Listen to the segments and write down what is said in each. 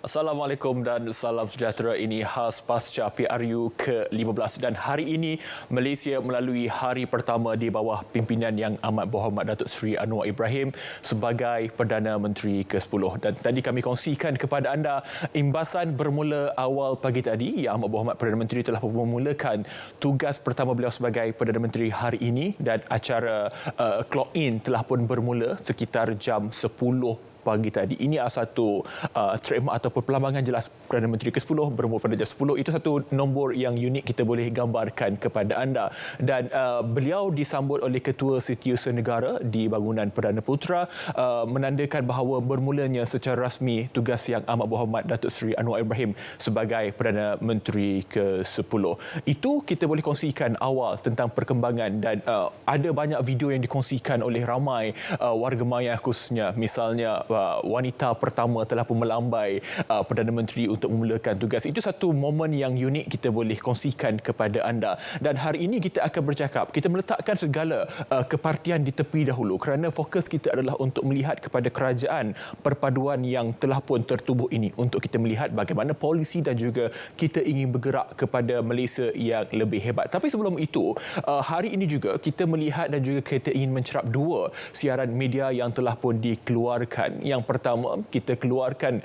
Assalamualaikum dan salam sejahtera. Ini khas pasca PRU ke-15 dan hari ini Malaysia melalui hari pertama di bawah pimpinan Yang Amat Berhormat Datuk Seri Anwar Ibrahim sebagai Perdana Menteri ke-10. Dan tadi kami kongsikan kepada anda imbasan bermula awal pagi tadi. Yang Amat Berhormat Perdana Menteri telah memulakan tugas pertama beliau sebagai Perdana Menteri hari ini dan acara clock in telah pun bermula sekitar jam 10 pagi tadi. Ini adalah satu trademark ataupun perlambangan jelas Perdana Menteri ke-10 bermula pada jam 10. Itu satu nombor yang unik kita boleh gambarkan kepada anda. Dan beliau disambut oleh Ketua Setiausaha Negara di bangunan Perdana Putra menandakan bahawa bermulanya secara rasmi tugas Yang Amat Berhormat Datuk Seri Anwar Ibrahim sebagai Perdana Menteri ke-10. Itu kita boleh kongsikan awal tentang perkembangan dan ada banyak video yang dikongsikan oleh ramai warga maya khususnya. Misalnya wanita pertama telah pun melambai Perdana Menteri untuk memulakan tugas. Itu satu momen yang unik kita boleh kongsikan kepada anda. Dan hari ini kita akan bercakap, kita meletakkan segala kepartian di tepi dahulu kerana fokus kita adalah untuk melihat kepada kerajaan perpaduan yang telah pun tertubuh ini untuk kita melihat bagaimana polisi dan juga kita ingin bergerak kepada Malaysia yang lebih hebat. Tapi sebelum itu, hari ini juga kita melihat dan juga kita ingin mencerap dua siaran media yang telah pun dikeluarkan. Yang pertama, kita keluarkan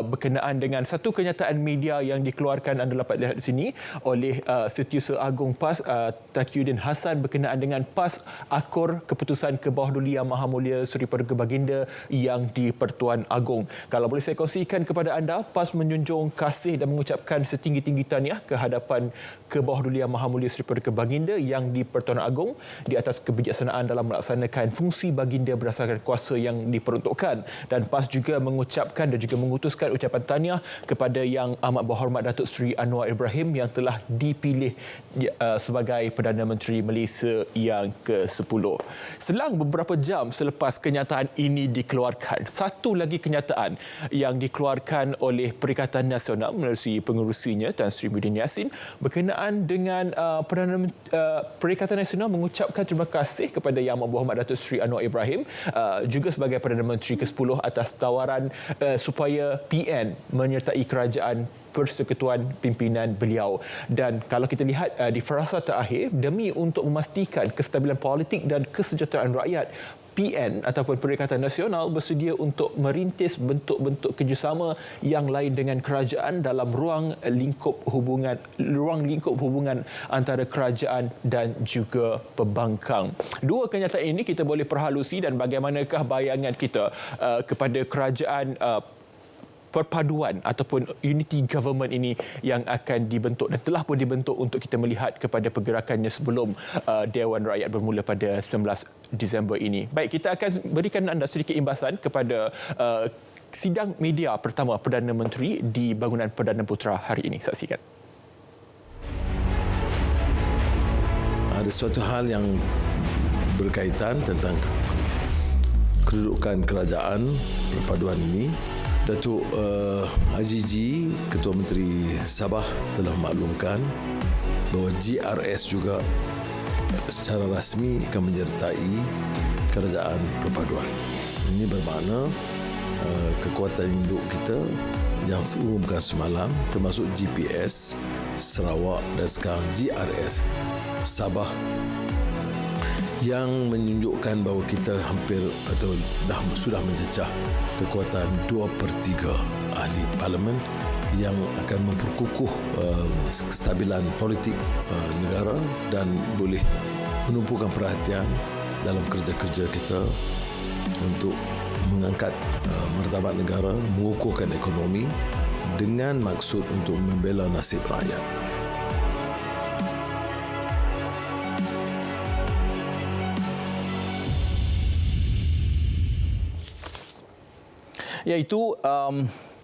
berkenaan dengan satu kenyataan media yang dikeluarkan, anda dapat lihat di sini, oleh Setiausaha Agung PAS, Taqiyuddin Hassan, berkenaan dengan PAS akor keputusan ke bawah duli Yang Maha Mulia Seri Paduka Baginda yang di Pertuan Agong. Kalau boleh saya kongsikan kepada anda, PAS menjunjung kasih dan mengucapkan setinggi-tinggi tahniah ke hadapan ke bawah duli Yang Maha Mulia Seri Paduka Baginda yang di Pertuan Agong di atas kebijaksanaan dalam melaksanakan fungsi baginda berdasarkan kuasa yang diperuntukkan. Dan PAS juga mengucapkan dan juga mengutuskan ucapan tahniah kepada Yang Amat Berhormat Datuk Seri Anwar Ibrahim yang telah dipilih sebagai Perdana Menteri Malaysia yang ke-10. Selang beberapa jam selepas kenyataan ini dikeluarkan, satu lagi kenyataan yang dikeluarkan oleh Perikatan Nasional melalui pengerusinya Tan Sri Muhyiddin Yassin berkenaan dengan Perikatan Nasional mengucapkan terima kasih kepada Yang Amat Berhormat Datuk Seri Anwar Ibrahim juga sebagai Perdana Menteri ke-10 atas tawaran supaya PN menyertai kerajaan persekutuan pimpinan beliau. Dan kalau kita lihat di frasa terakhir, demi untuk memastikan kestabilan politik dan kesejahteraan rakyat, PN ataupun Perikatan Nasional bersedia untuk merintis bentuk-bentuk kerjasama yang lain dengan kerajaan dalam ruang lingkup hubungan antara kerajaan dan juga pembangkang. Dua kenyataan ini kita boleh perhalusi dan bagaimanakah bayangan kita kepada kerajaan perpaduan ataupun unity government ini yang akan dibentuk dan telah pun dibentuk untuk kita melihat kepada pergerakannya sebelum Dewan Rakyat bermula pada 19 Disember ini. Baik, kita akan berikan anda sedikit imbasan kepada sidang media pertama Perdana Menteri di bangunan Perdana Putra hari ini. Saksikan. Ada suatu hal yang berkaitan tentang kedudukan kerajaan perpaduan ini. Datuk Azizi, Ketua Menteri Sabah, telah memaklumkan bahawa GRS juga secara rasmi akan menyertai kerajaan perpaduan. Ini bermakna kekuatan induk kita yang diumumkan semalam termasuk GPS Sarawak dan sekarang GRS Sabah yang menunjukkan bahawa kita hampir atau sudah mencecah kekuatan 2/3 ahli parlimen yang akan memperkukuh kestabilan politik negara dan boleh menumpukan perhatian dalam kerja-kerja kita untuk mengangkat martabat negara, mengukuhkan ekonomi dengan maksud untuk membela nasib rakyat. Iaitu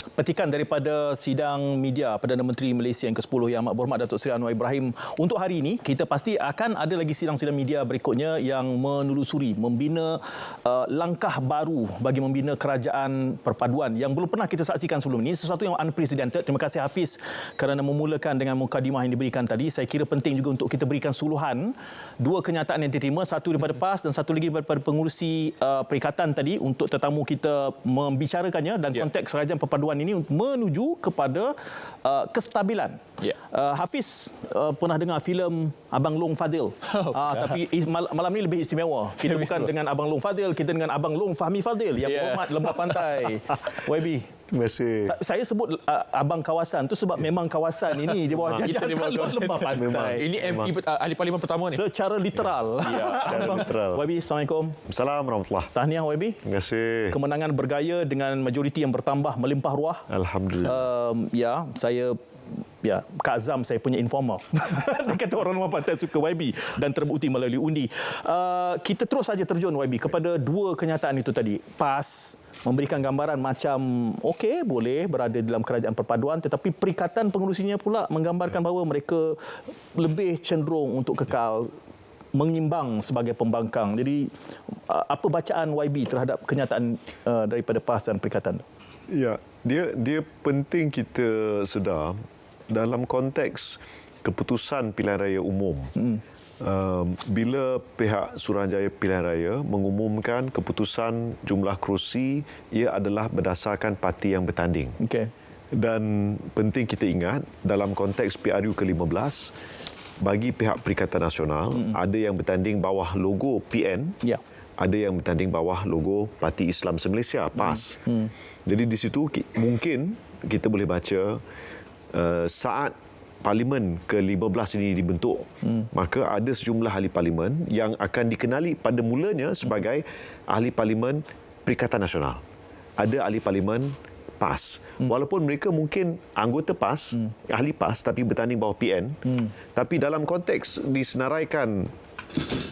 petikan daripada sidang media Perdana Menteri Malaysia yang ke-10 Yang Amat Berhormat Datuk Seri Anwar Ibrahim. Untuk hari ini, kita pasti akan ada lagi sidang-sidang media berikutnya yang menelusuri, membina langkah baru bagi membina kerajaan perpaduan yang belum pernah kita saksikan sebelum ini. Sesuatu yang unprecedented. Terima kasih Hafiz kerana memulakan dengan mukadimah yang diberikan tadi. Saya kira penting juga untuk kita berikan suluhan dua kenyataan yang diterima, satu daripada PAS dan satu lagi daripada pengurusi perikatan tadi untuk tetamu kita membicarakannya dan konteks kerajaan perpaduan ini menuju kepada kestabilan. Ya. Hafiz pernah dengar filem Abang Long Fadil. Tapi malam ni lebih istimewa. Kita bukan dengan Abang Long Fadil, kita dengan Abang Long Fahmi Fadil yang berhormat lembah pantai. YB. Terima kasih. Saya sebut abang kawasan tu sebab memang kawasan ini di bawah jajahan lembah pantai. Ini MP ahli parlimen pertama ni. Secara literal. Secara literal. YB, Assalamualaikum. Assalamualaikum warahmatullahi. Tahniah YB. Terima kasih. Kemenangan bergaya dengan majoriti yang bertambah melimpah ruah. Alhamdulillah. Kak Azam saya punya informal. Dia kata orang lembah pantai suka YB dan terbukti melalui undi. Kita terus saja terjun YB kepada dua kenyataan itu tadi. PAS memberikan gambaran macam okey, boleh berada dalam kerajaan perpaduan, tetapi perikatan pengurusinya pula menggambarkan bahawa mereka lebih cenderung untuk kekal mengimbang sebagai pembangkang. Jadi apa bacaan YB terhadap kenyataan daripada PAS dan perikatan? Ya, dia penting kita sedar dalam konteks keputusan pilihan raya umum. Bila pihak Suruhanjaya Pilihan Raya mengumumkan keputusan jumlah kerusi, ia adalah berdasarkan parti yang bertanding. Okey. Dan penting kita ingat dalam konteks PRU ke-15, bagi pihak Perikatan Nasional, ada yang bertanding bawah logo PN, ada yang bertanding bawah logo Parti Islam Se-Malaysia, PAS. Jadi di situ mungkin kita boleh baca saat Parlimen ke-15 ini dibentuk, maka ada sejumlah ahli parlimen yang akan dikenali pada mulanya sebagai ahli parlimen Perikatan Nasional. Ada ahli parlimen PAS. Walaupun mereka mungkin anggota PAS, ahli PAS tapi bertanding bawah PN, tapi dalam konteks disenaraikan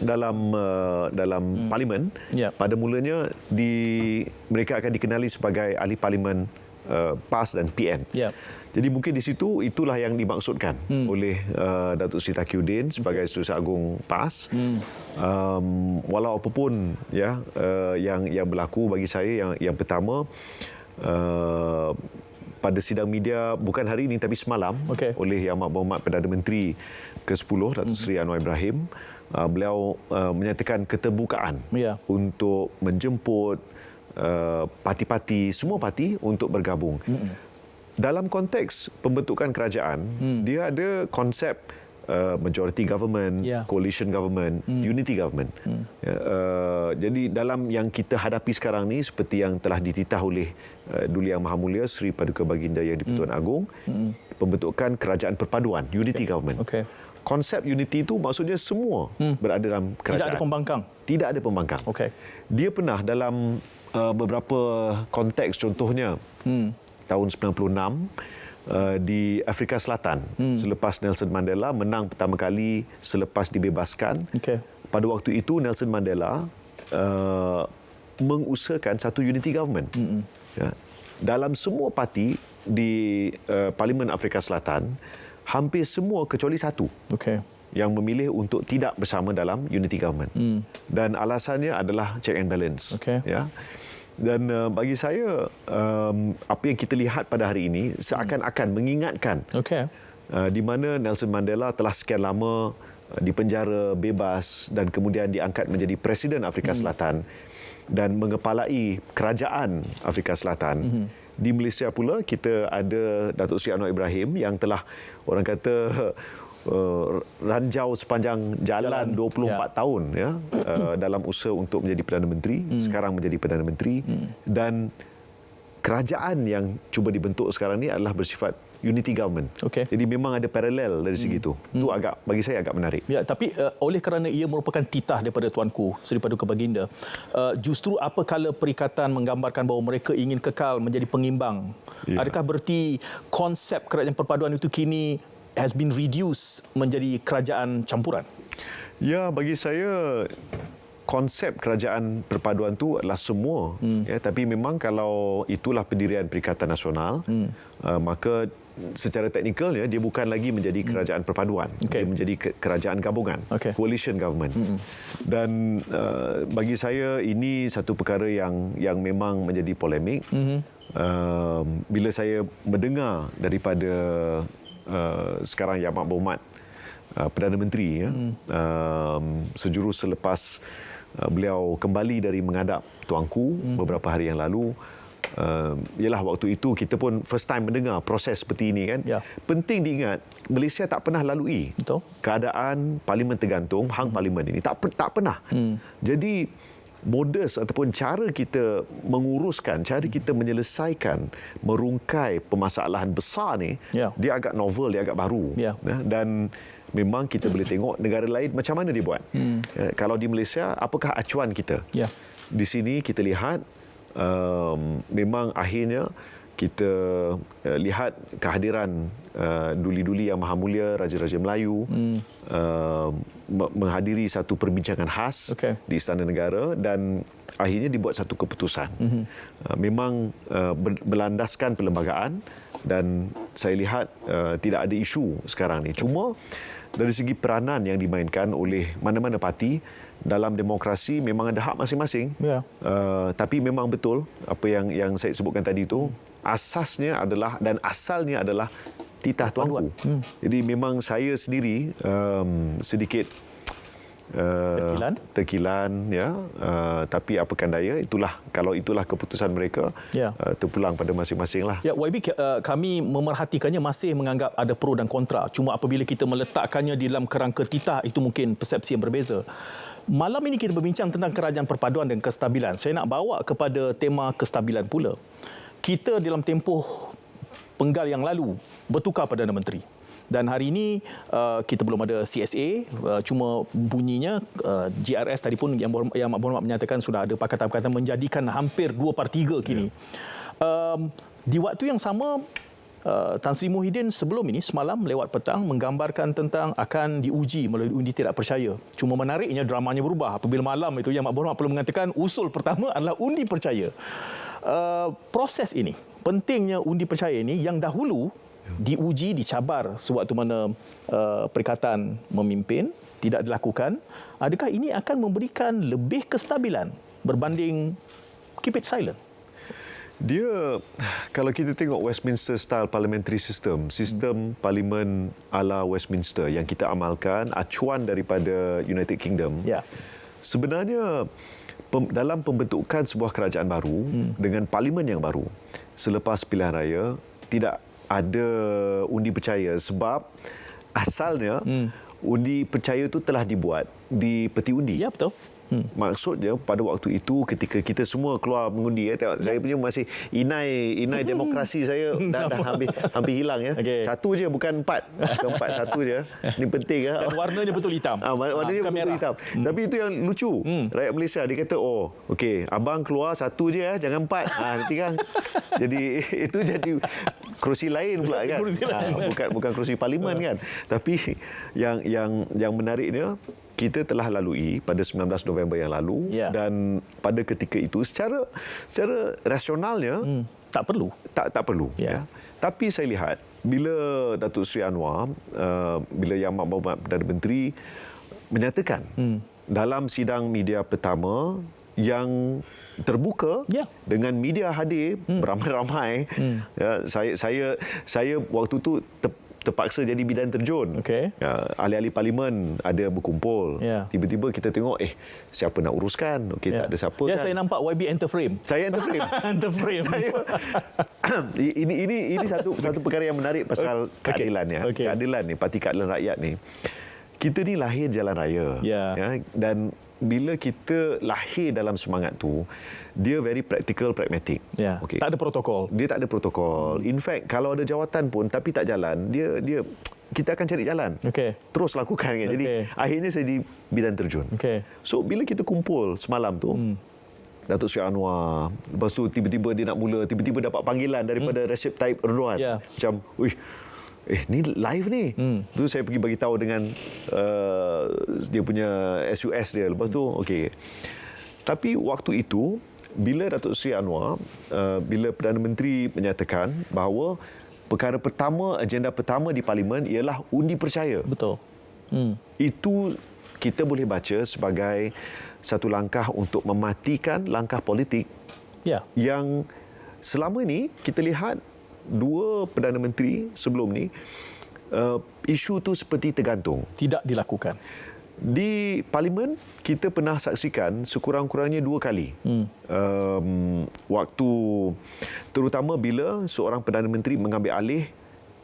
dalam parlimen, pada mulanya mereka akan dikenali sebagai ahli parlimen PAS dan PN. Jadi mungkin di situ itulah yang dimaksudkan oleh Datuk Seri Taqiyuddin sebagai Setiausaha Agung PAS. Walau apapun yang berlaku bagi saya, yang pertama, pada sidang media bukan hari ini tapi semalam oleh Yang Amat Berhormat Perdana Menteri ke-10 Datuk Seri Anwar Ibrahim, beliau menyatakan keterbukaan untuk menjemput parti-parti, semua parti untuk bergabung. Dalam konteks pembentukan kerajaan, dia ada konsep majority government, coalition government, unity government. Jadi dalam yang kita hadapi sekarang ni, seperti yang telah dititah oleh Duli Yang Maha Mulia Seri Paduka Baginda Yang di-Pertuan Agong, pembentukan kerajaan perpaduan, unity government. Konsep unity itu maksudnya semua berada dalam kerajaan. Tidak ada pembangkang. Tidak ada pembangkang. Dia pernah dalam beberapa konteks, contohnya tahun 96 di Afrika Selatan, selepas Nelson Mandela menang pertama kali selepas dibebaskan. Pada waktu itu Nelson Mandela mengusahakan satu unity government. Dalam semua parti di Parlimen Afrika Selatan, hampir semua kecuali satu yang memilih untuk tidak bersama dalam unity government. Dan alasannya adalah check and balance. Dan bagi saya, apa yang kita lihat pada hari ini seakan-akan mengingatkan di mana Nelson Mandela telah sekian lama dipenjara, bebas dan kemudian diangkat menjadi Presiden Afrika Selatan dan mengepalai kerajaan Afrika Selatan. Di Malaysia pula kita ada Datuk Seri Anwar Ibrahim yang telah orang kata ranjau sepanjang jalan 24 tahun dalam usaha untuk menjadi Perdana Menteri, sekarang menjadi Perdana Menteri, dan kerajaan yang cuba dibentuk sekarang ni adalah bersifat unity government. Jadi memang ada paralel dari segi itu. Itu bagi saya agak menarik. Tapi oleh kerana ia merupakan titah daripada Tuanku Seri Paduka Baginda, justru apakala perikatan menggambarkan bahawa mereka ingin kekal menjadi pengimbang, adakah berarti konsep kerajaan perpaduan itu kini has been reduced menjadi kerajaan campuran? Ya, bagi saya konsep kerajaan perpaduan itu adalah semua. Tapi memang kalau itulah pendirian Perikatan Nasional, maka secara teknikal dia bukan lagi menjadi kerajaan perpaduan. Dia menjadi kerajaan gabungan, coalition government. Dan bagi saya ini satu perkara yang memang menjadi polemik. Bila saya mendengar daripada sekarang Yang Amat Berhormat Perdana Menteri, sejurus selepas beliau kembali dari menghadap Tuanku beberapa hari yang lalu, Yalah, waktu itu kita pun first time mendengar proses seperti ini kan. Ya. Penting diingat, Malaysia tak pernah lalui keadaan parlimen tergantung, hang parlimen ini tak pernah. Jadi modus ataupun cara kita menguruskan, cara kita menyelesaikan, merungkai permasalahan besar ni, dia agak novel, dia agak baru. Dan memang kita boleh tengok negara lain macam mana dia buat. Kalau di Malaysia, apakah acuan kita? Di sini kita lihat memang akhirnya kita lihat kehadiran duli-duli yang maha mulia, Raja-Raja Melayu menghadiri satu perbincangan khas di Istana Negara dan akhirnya dibuat satu keputusan. Memang berlandaskan perlembagaan dan saya lihat tidak ada isu sekarang ni. Cuma dari segi peranan yang dimainkan oleh mana-mana parti dalam demokrasi memang ada hak masing-masing. Tapi memang betul apa yang saya sebutkan tadi itu, asasnya adalah dan asalnya adalah titah tuanku. Jadi memang saya sendiri sedikit terkilan ya, tapi apakan daya, kalau itulah keputusan mereka, terpulang pada masing-masing lah. YB, kami memerhatikannya masih menganggap ada pro dan kontra. Cuma apabila kita meletakkannya di dalam kerangka titah, itu mungkin persepsi yang berbeza. Malam ini kita berbincang tentang kerajaan perpaduan dan kestabilan. Saya nak bawa kepada tema kestabilan pula. Kita dalam tempoh penggal yang lalu bertukar Perdana Menteri. Dan hari ini kita belum ada CSA, cuma bunyinya GRS tadi pun yang Amat Berhormat menyatakan sudah ada pakatan-pakatan menjadikan hampir 2/3 kini. Di waktu yang sama, Tan Sri Muhyiddin sebelum ini semalam lewat petang menggambarkan tentang akan diuji melalui undi tidak percaya. Cuma menariknya dramanya berubah apabila malam itu Yang Amat Berhormat perlu mengatakan usul pertama adalah undi percaya. Proses ini, pentingnya undi percaya ini yang dahulu diuji, dicabar sewaktu mana Perikatan memimpin, tidak dilakukan. Adakah ini akan memberikan lebih kestabilan berbanding keep it silent? Dia, kalau kita tengok Westminster style parliamentary system, sistem parlimen ala Westminster yang kita amalkan, acuan daripada United Kingdom, sebenarnya dalam pembentukan sebuah kerajaan baru dengan parlimen yang baru selepas pilihan raya, tidak ada undi percaya sebab asalnya undi percaya itu telah dibuat di peti undi. Ya, betul. Maksudnya pada waktu itu ketika kita semua keluar mengundi, tengok saya punya masih inai demokrasi saya dah hampir hilang ya. Satu je, bukan empat. Satu je. Ini penting ya. Dan warnanya betul hitam. Warnanya betul merah. Hitam. Tapi itu yang lucu. Rakyat Malaysia dia kata, "Oh, okey, abang keluar satu je ya, jangan empat." Nanti kan. Jadi itu jadi kerusi lain pula kan. Bukan kerusi parlimen kan. Tapi yang menariknya, kita telah lalui pada 19 November yang lalu dan pada ketika itu secara rasionalnya tak perlu. Tak perlu. Ya. Tapi saya lihat bila Datuk Seri Anwar, bila Yang Amat Berhormat Perdana Menteri menyatakan dalam sidang media pertama yang terbuka dengan media hadir beramai-ramai, saya waktu tu terpaksa jadi bidan terjun. Ahli-ahli parlimen ada berkumpul. Tiba-tiba kita tengok, siapa nak uruskan? Tak ada siapa kan. Saya nampak YB enter frame. Saya enter frame. Enter frame. Ini satu perkara yang menarik pasal keadilan ya. Keadilan ni, Parti Keadilan Rakyat ni. Kita ni lahir jalan raya. Dan bila kita lahir dalam semangat tu, dia very practical, pragmatic. Tak ada protokol. Dia tak ada protokol. In fact, kalau ada jawatan pun tapi tak jalan, dia kita akan cari jalan. Terus lakukan kan. Jadi akhirnya saya di bidan terjun. So bila kita kumpul semalam tu, Datuk Seri Anwar, lepas tu tiba-tiba dia nak mula, tiba-tiba dapat panggilan daripada Recep Tayyip Erdogan. Macam, ni live ni. Tu saya pergi bagi tahu dengan dia punya SUS dia. Lepas tu tapi waktu itu bila Datuk Seri Anwar, bila Perdana Menteri menyatakan bahawa perkara pertama, agenda pertama di parlimen ialah undi percaya. Betul. Itu kita boleh baca sebagai satu langkah untuk mematikan langkah politik yang selama ini kita lihat dua Perdana Menteri sebelum ni, isu tu seperti tergantung. Tidak dilakukan. Di Parlimen, kita pernah saksikan sekurang-kurangnya 2 kali. Waktu, terutama bila seorang Perdana Menteri mengambil alih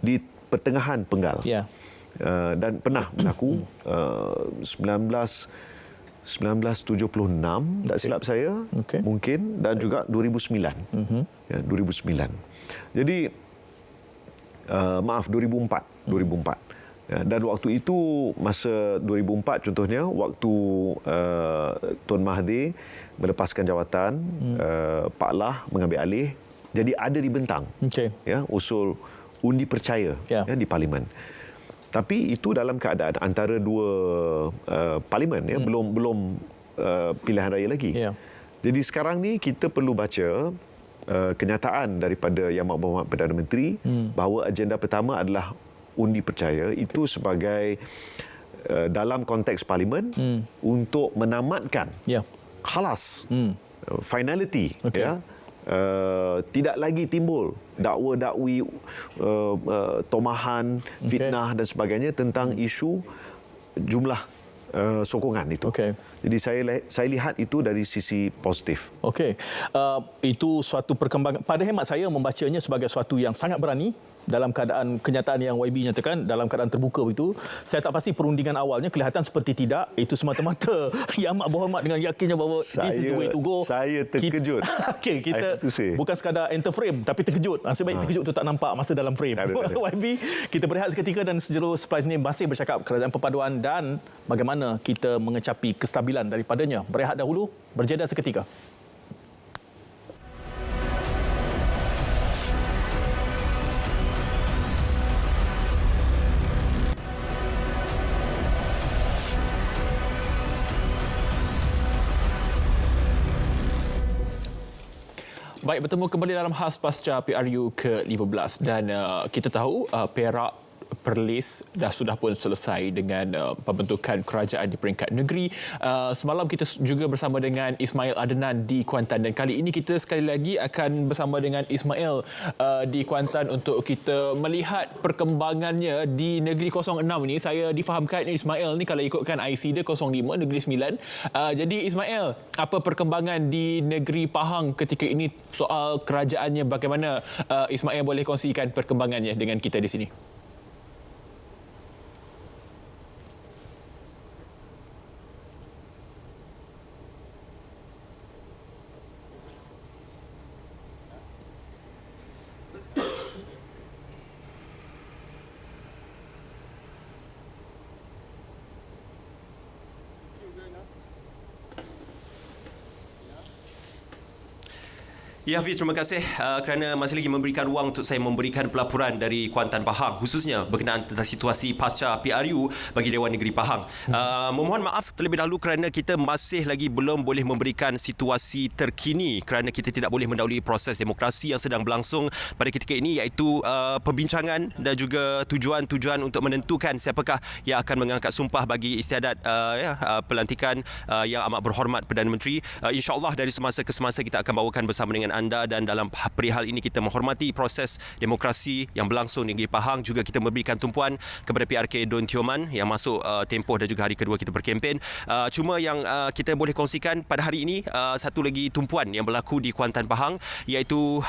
di pertengahan penggal. Dan pernah berlaku 1976, tak silap saya, mungkin, dan juga 2009. 2009. Jadi, 2004. Dan waktu itu, masa 2004 contohnya, waktu Tun Mahathir melepaskan jawatan, Pak Lah mengambil alih, jadi ada dibentang usul undi percaya di Parlimen. Tapi itu dalam keadaan antara dua Parlimen, belum pilihan raya lagi. Jadi sekarang ni kita perlu baca kenyataan daripada Yang Amat Berhormat Perdana Menteri bahawa agenda pertama adalah undi percaya, itu sebagai dalam konteks Parlimen untuk menamatkan khalas finality, tidak lagi timbul dakwa-dakwi, tomahan, fitnah dan sebagainya tentang isu jumlah sokongan itu. Jadi saya lihat itu dari sisi positif. Itu suatu perkembangan. Pada hemat saya membacanya sebagai suatu yang sangat berani dalam keadaan kenyataan yang YB nyatakan, dalam keadaan terbuka begitu. Saya tak pasti perundingan awalnya kelihatan seperti tidak. Itu semata-mata Yang Amat Berhormat dengan yakinnya bahawa this is the way to go. Saya terkejut. Kita bukan sekadar enter frame, tapi terkejut. Nasib baik terkejut tu tak nampak masa dalam frame. YB, kita berehat seketika dan sejurus surprise ini masih bercakap kerajaan perpaduan dan bagaimana kita mengecapi kestabilan daripadanya. Berehat dahulu, berjeda seketika. Baik, bertemu kembali dalam khas pasca PRU ke-15 dan kita tahu Perak Perlis sudah pun selesai dengan pembentukan kerajaan di peringkat negeri. Semalam kita juga bersama dengan Ismail Adnan di Kuantan dan kali ini kita sekali lagi akan bersama dengan Ismail di Kuantan untuk kita melihat perkembangannya di Negeri 06 ini. Saya difahamkan Ismail ni kalau ikutkan IC dia 05 Negeri 9. Jadi Ismail, apa perkembangan di Negeri Pahang ketika ini soal kerajaannya, bagaimana Ismail boleh kongsikan perkembangannya dengan kita di sini? Ya, Hafiz, terima kasih kerana masih lagi memberikan ruang untuk saya memberikan pelaporan dari Kuantan Pahang, khususnya berkenaan tentang situasi pasca PRU bagi Dewan Negeri Pahang. Memohon maaf terlebih dahulu kerana kita masih lagi belum boleh memberikan situasi terkini kerana kita tidak boleh mendahului proses demokrasi yang sedang berlangsung pada ketika ini, iaitu perbincangan dan juga tujuan-tujuan untuk menentukan siapakah yang akan mengangkat sumpah bagi istiadat pelantikan Yang Amat Berhormat Perdana Menteri. InsyaAllah dari semasa ke semasa kita akan bawakan bersama dengan anda, dan dalam perihal ini kita menghormati proses demokrasi yang berlangsung di Negeri Pahang. Juga kita memberikan tumpuan kepada PRK Don Tioman yang masuk tempoh dan juga hari kedua kita berkempen. Cuma yang kita boleh kongsikan pada hari ini, satu lagi tumpuan yang berlaku di Kuantan Pahang, iaitu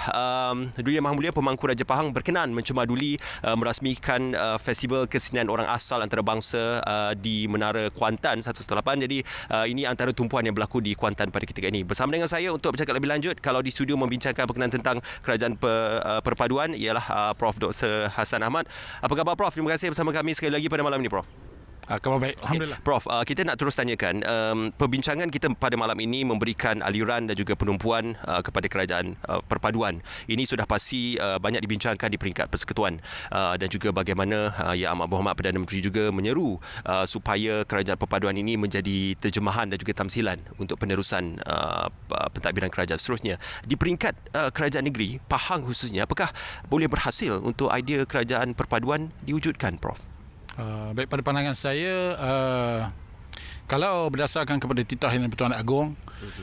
Duli Yang Maha Mulia Pemangku Raja Pahang berkenan mencemaduli merasmikan Festival Kesenian Orang Asal Antarabangsa di Menara Kuantan 118. Jadi ini antara tumpuan yang berlaku di Kuantan pada ketika ini. Bersama dengan saya untuk bercakap lebih lanjut, kalau di studio membincangkan berkenaan tentang kerajaan perpaduan ialah Prof. Dr. Hassan Ahmad. Apa khabar, Prof? Terima kasih bersama kami sekali lagi pada malam ini, Prof. Khabar baik, Alhamdulillah. Prof, kita nak terus tanyakan, perbincangan kita pada malam ini memberikan aliran dan juga penumpuan kepada kerajaan perpaduan. Ini sudah pasti banyak dibincangkan di peringkat persekutuan, dan juga bagaimana Yang Amat Berhormat Perdana Menteri juga menyeru supaya kerajaan perpaduan ini menjadi terjemahan dan juga tamsilan untuk penerusan pentadbiran kerajaan seterusnya. Di peringkat kerajaan negeri, Pahang khususnya, apakah boleh berhasil untuk idea kerajaan perpaduan diwujudkan, Prof? Baik, pada pandangan saya, kalau berdasarkan kepada titah Yang Pertuan Agong,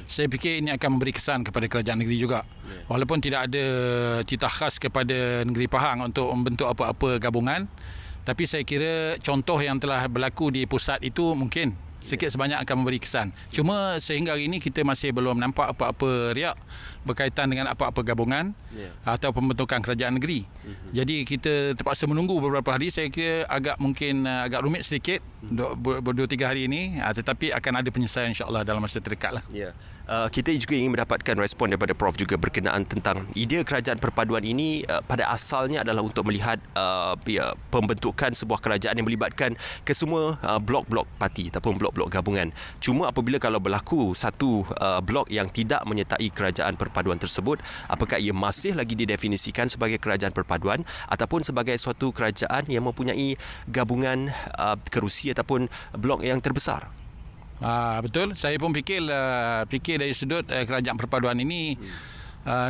saya fikir ini akan memberi kesan kepada kerajaan negeri juga. Walaupun tidak ada titah khas kepada Negeri Pahang untuk membentuk apa-apa gabungan, tapi saya kira contoh yang telah berlaku di pusat itu mungkin sikit sebanyak akan memberi kesan. Cuma sehingga hari ini kita masih belum nampak apa-apa riak berkaitan dengan apa-apa gabungan atau pembentukan kerajaan negeri. Jadi kita terpaksa menunggu beberapa hari. Saya kira mungkin agak rumit sedikit 2-3 hari ini, tetapi akan ada penyelesaian insya-Allah dalam masa terdekat lah. Kita juga ingin mendapatkan respon daripada Prof juga berkenaan tentang idea kerajaan perpaduan ini pada asalnya adalah untuk melihat pembentukan sebuah kerajaan yang melibatkan kesemua blok-blok parti ataupun blok-blok gabungan. Cuma apabila kalau berlaku satu blok yang tidak menyertai kerajaan perpaduan tersebut, apakah ia masih lagi didefinisikan sebagai kerajaan perpaduan ataupun sebagai suatu kerajaan yang mempunyai gabungan kerusi ataupun blok yang terbesar? Betul. Saya pun fikir dari sudut kerajaan perpaduan ini,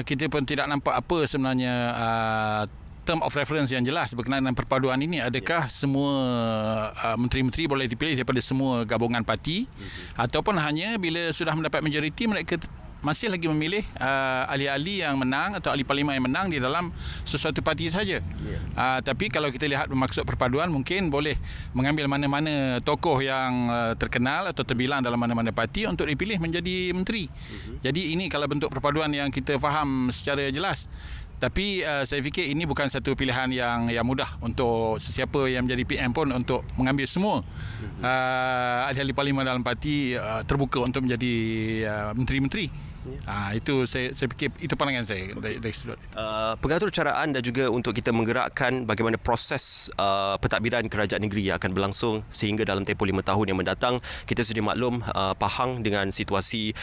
kita pun tidak nampak apa sebenarnya term of reference yang jelas berkenaan dengan perpaduan ini. Adakah semua menteri-menteri boleh dipilih daripada semua gabungan parti, ataupun hanya bila sudah mendapat majoriti mereka masih lagi memilih ahli-ahli yang menang atau ahli parlimen yang menang di dalam sesuatu parti saja. Tapi kalau kita lihat bermaksud perpaduan, mungkin boleh mengambil mana-mana tokoh yang terkenal atau terbilang dalam mana-mana parti untuk dipilih menjadi menteri. Jadi ini kalau bentuk perpaduan yang kita faham secara jelas. Tapi saya fikir ini bukan satu pilihan yang mudah untuk sesiapa yang menjadi PM pun untuk mengambil semua ahli-ahli parlimen dalam parti terbuka untuk menjadi menteri-menteri. Itu saya fikir itu pandangan saya dari sudut itu. Pengatur caraan dan juga untuk kita menggerakkan bagaimana proses pentadbiran kerajaan negeri yang akan berlangsung sehingga dalam tempoh 5 tahun yang mendatang. Kita sedia maklum Pahang dengan situasi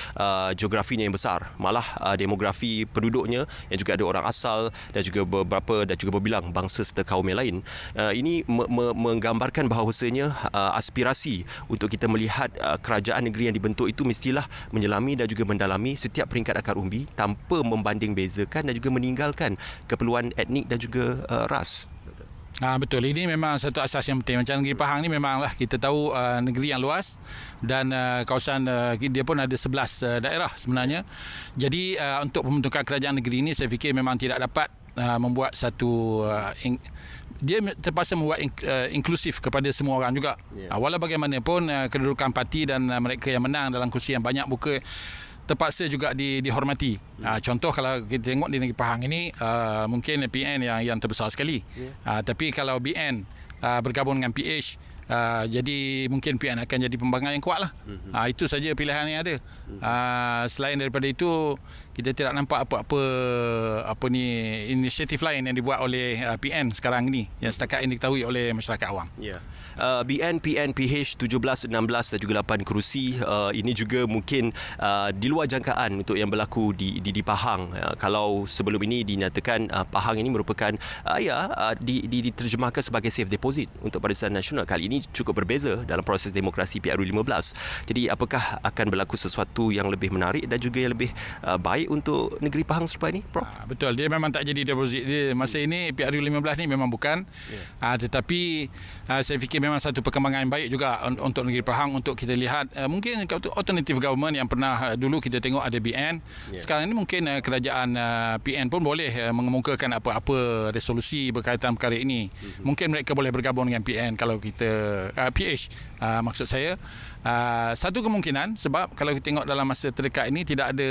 geografinya yang besar, malah demografi penduduknya yang juga ada orang asal dan juga beberapa dan juga berbilang bangsa serta kaum yang lain. Ini menggambarkan bahawasanya aspirasi untuk kita melihat kerajaan negeri yang dibentuk itu mestilah menyelami dan juga mendalami setiap peringkat akar umbi tanpa membanding bezakan dan juga meninggalkan keperluan etnik dan juga ras. Betul, ini memang satu asas yang penting. Macam negeri Pahang ni memanglah kita tahu negeri yang luas dan kawasan dia pun ada 11 daerah sebenarnya. Jadi untuk pembentukan kerajaan negeri ini saya fikir memang tidak dapat membuat satu dia terpaksa membuat inklusif kepada semua orang juga. Walau bagaimanapun kedudukan parti dan mereka yang menang dalam kursi yang banyak muka terpaksa juga dihormati. Contoh kalau kita tengok di negeri Pahang ini mungkin PN yang terbesar sekali. Tapi kalau BN bergabung dengan PH, jadi mungkin PN akan jadi pembangkang yang kuat lah. Itu saja pilihan yang ada. Selain daripada itu, kita tidak nampak apa inisiatif lain yang dibuat oleh PN sekarang ini yang setakat ini diketahui oleh masyarakat awam. BN, PN, PH 17, 16 dan juga 8 kerusi. Ini juga mungkin di luar jangkaan untuk yang berlaku di Pahang. Kalau sebelum ini dinyatakan Pahang ini merupakan diterjemahkan sebagai safe deposit untuk Barisan Nasional. Kali ini cukup berbeza dalam proses demokrasi PRU 15. Jadi apakah akan berlaku sesuatu yang lebih menarik dan juga yang lebih baik untuk negeri Pahang selepas ini, Prof? Betul, dia memang tak jadi deposit. Masa ini PRU 15 ni memang bukan. Tetapi saya fikir memang satu perkembangan yang baik juga untuk negeri Pahang untuk kita lihat mungkin alternative government yang pernah dulu kita tengok ada BN. Sekarang ini mungkin kerajaan PN pun boleh mengemukakan apa-apa resolusi berkaitan perkara ini. Mungkin mereka boleh bergabung dengan PN kalau kita PH maksud saya. Satu kemungkinan sebab kalau kita tengok dalam masa terdekat ini tidak ada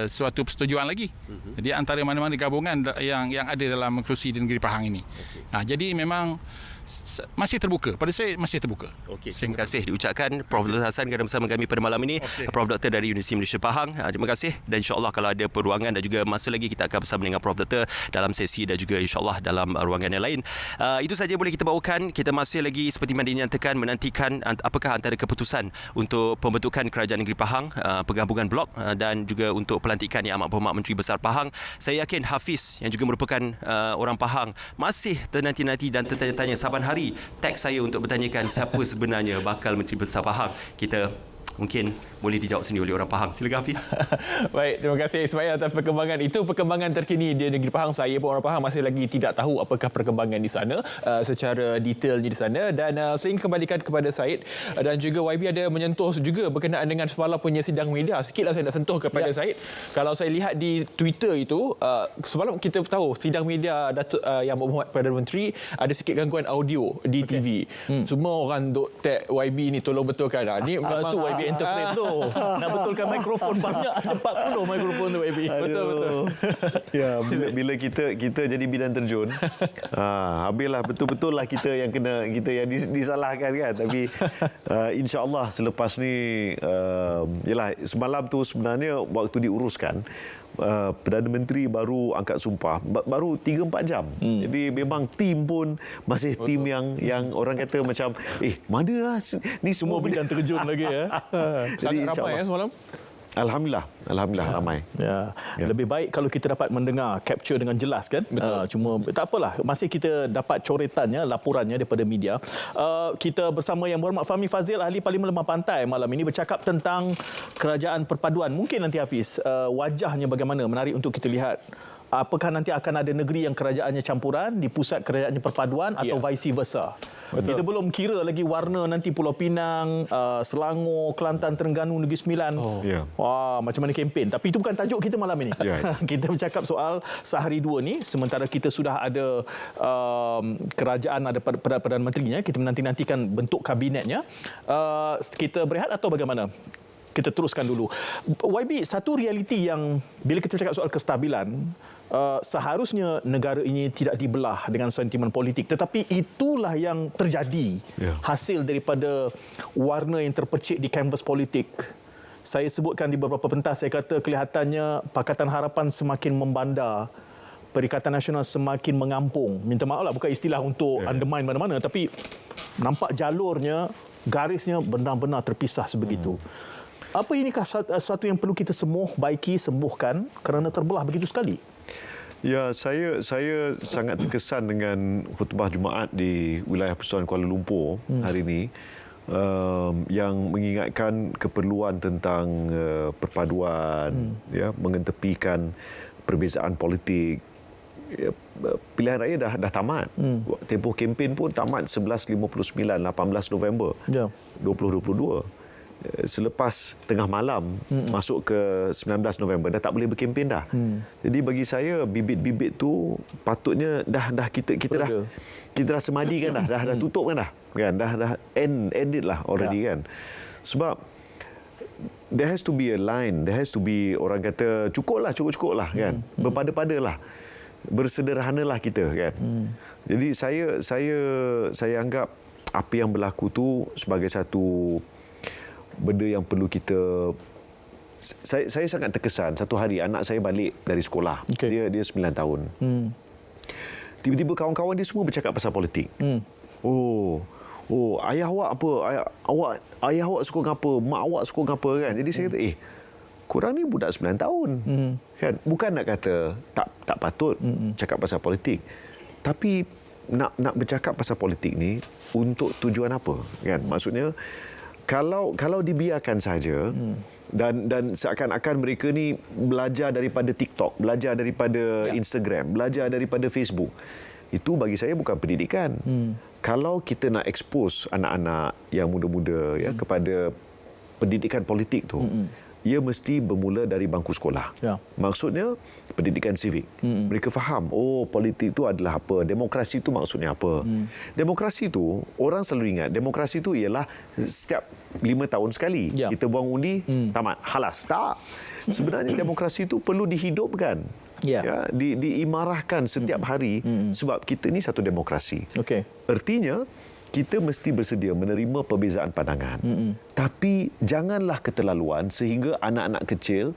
suatu persetujuan lagi. Jadi antara mana-mana gabungan yang ada dalam kerusi di negeri Pahang ini. Jadi memang masih terbuka. Pada saya masih terbuka. Terima kasih diucapkan Prof. Dr. Hassan kerana bersama kami pada malam ini. Prof. Dr. dari Universiti Malaysia Pahang. Terima kasih dan insya-Allah kalau ada peluangan dan juga masa lagi kita akan bersama dengan Prof. Dr. dalam sesi dan juga insya-Allah dalam ruangan yang lain. Itu saja boleh kita bawakan. Kita masih lagi seperti mana dinyatakan menantikan apakah antara keputusan untuk pembentukan kerajaan negeri Pahang, penggabungan blok dan juga untuk pelantikan Yang Amat Berhormat Menteri Besar Pahang. Saya yakin Hafiz yang juga merupakan orang Pahang masih ternanti-nanti dan tertanya-tanya saban hari teks saya untuk bertanyakan siapa sebenarnya bakal Menteri Besar Pahang. Kita mungkin boleh dijawab sendiri oleh orang Pahang. Silakan Hafiz. Baik, terima kasih Ismail atas perkembangan. Itu perkembangan terkini di negeri Pahang. Saya pun orang Pahang masih lagi tidak tahu apakah perkembangan di sana secara detailnya di sana. Dan saya ingin kembalikan kepada Syed dan juga YB ada menyentuh juga berkenaan dengan semalam punya sidang media. Sikitlah saya nak sentuh kepada Syed. Kalau saya lihat di Twitter itu, semalam kita tahu sidang media Datuk Yang Berhormat Perdana Menteri ada sikit gangguan audio di TV. Semua orang duk tag YB ni tolong betulkan. Ni memang tu YB interpret tu. Nak betulkan mikrofon banyak ada 40 mikrofon tu YB. Betul. Ya, bila kita jadi bidang terjun, habislah betul-betul lah kita yang disalahkan kan. Tapi insya-Allah selepas ni yalah, semalam tu sebenarnya waktu diuruskan Perdana Menteri baru angkat sumpah baru 3-4 jam. Jadi memang tim pun masih tim yang orang kata macam mana lah ni semua Bidang terjun lagi ya. Sangat ramai semalam. Alhamdulillah ramai. Ya. Lebih baik kalau kita dapat mendengar capture dengan jelas kan. Cuma tak apalah, masih kita dapat coretannya, laporannya daripada media. Kita bersama Yang Berhormat Fahmi Fadzil, Ahli Parlimen Lembah Pantai malam ini bercakap tentang kerajaan perpaduan. Mungkin nanti Hafiz, wajahnya bagaimana menarik untuk kita lihat. Apakah nanti akan ada negeri yang kerajaannya campuran, di pusat kerajaannya perpaduan atau vice versa. Betul. Kita belum kira lagi warna nanti Pulau Pinang, Selangor, Kelantan, Terengganu, Negeri Sembilan. Wah, macam mana kempen. Tapi itu bukan tajuk kita malam ini. Kita bercakap soal sehari dua ni, sementara kita sudah ada kerajaan, ada Perdana Menterinya, kita menanti-nantikan bentuk kabinetnya. Kita berehat atau bagaimana? Kita teruskan dulu. YB, satu realiti yang bila kita cakap soal kestabilan, seharusnya negara ini tidak dibelah dengan sentimen politik, tetapi itulah yang terjadi hasil daripada warna yang terpercik di kanvas politik. Saya sebutkan di beberapa pentas, saya kata kelihatannya Pakatan Harapan semakin membandar, Perikatan Nasional semakin mengampung. Minta maaf lah, bukan istilah untuk undermine mana-mana, tapi nampak jalurnya, garisnya benar-benar terpisah sebegitu. Apa inikah satu yang perlu kita sembuhkan kerana terbelah begitu sekali? Ya, saya sangat terkesan dengan khutbah Jumaat di wilayah Persatuan Kuala Lumpur hari ini, yang mengingatkan keperluan tentang perpaduan, mengetepikan perbezaan politik. Pilihan raya dah tamat. Tempoh kempen pun tamat 11.59, 18 November 2022. Selepas tengah malam masuk ke 19 November dah tak boleh berkempen dah. Jadi bagi saya bibit-bibit tu patutnya dah kita dah semadi kan dah tutup kan dah end it lah already kan. Sebab there has to be a line, there has to be, orang kata cukup lah kan. Berpada-padalah. Bersederhanalah kita kan. Jadi saya anggap apa yang berlaku tu sebagai satu benda yang perlu kita. Saya sangat terkesan. Satu hari anak saya balik dari sekolah. Dia 9 tahun. Tiba-tiba kawan-kawan dia semua bercakap pasal politik. Oh, ayah awak apa? Ayah awak suka ngapa? Mak awak suka ngapa kan? Jadi saya kata, korang ni budak 9 tahun. Kan? Bukan nak kata tak patut cakap pasal politik. Tapi nak bercakap pasal politik ni untuk tujuan apa? Kan? Maksudnya kalau dibiarkan saja dan seakan-akan mereka ni belajar daripada TikTok, belajar daripada Instagram, belajar daripada Facebook, itu bagi saya bukan pendidikan. Kalau kita nak expose anak-anak yang muda-muda kepada pendidikan politik tu, ia mesti bermula dari bangku sekolah. Maksudnya pendidikan sivik. Mereka faham, politik itu adalah apa, demokrasi itu maksudnya apa. Demokrasi itu, orang selalu ingat, demokrasi itu ialah setiap 5 tahun sekali kita buang undi, tamat, halas. Tak. Sebenarnya demokrasi itu perlu dihidupkan. Diimarahkan setiap hari, sebab kita ni satu demokrasi. Artinya kita mesti bersedia menerima perbezaan pandangan. Tapi janganlah keterlaluan sehingga anak-anak kecil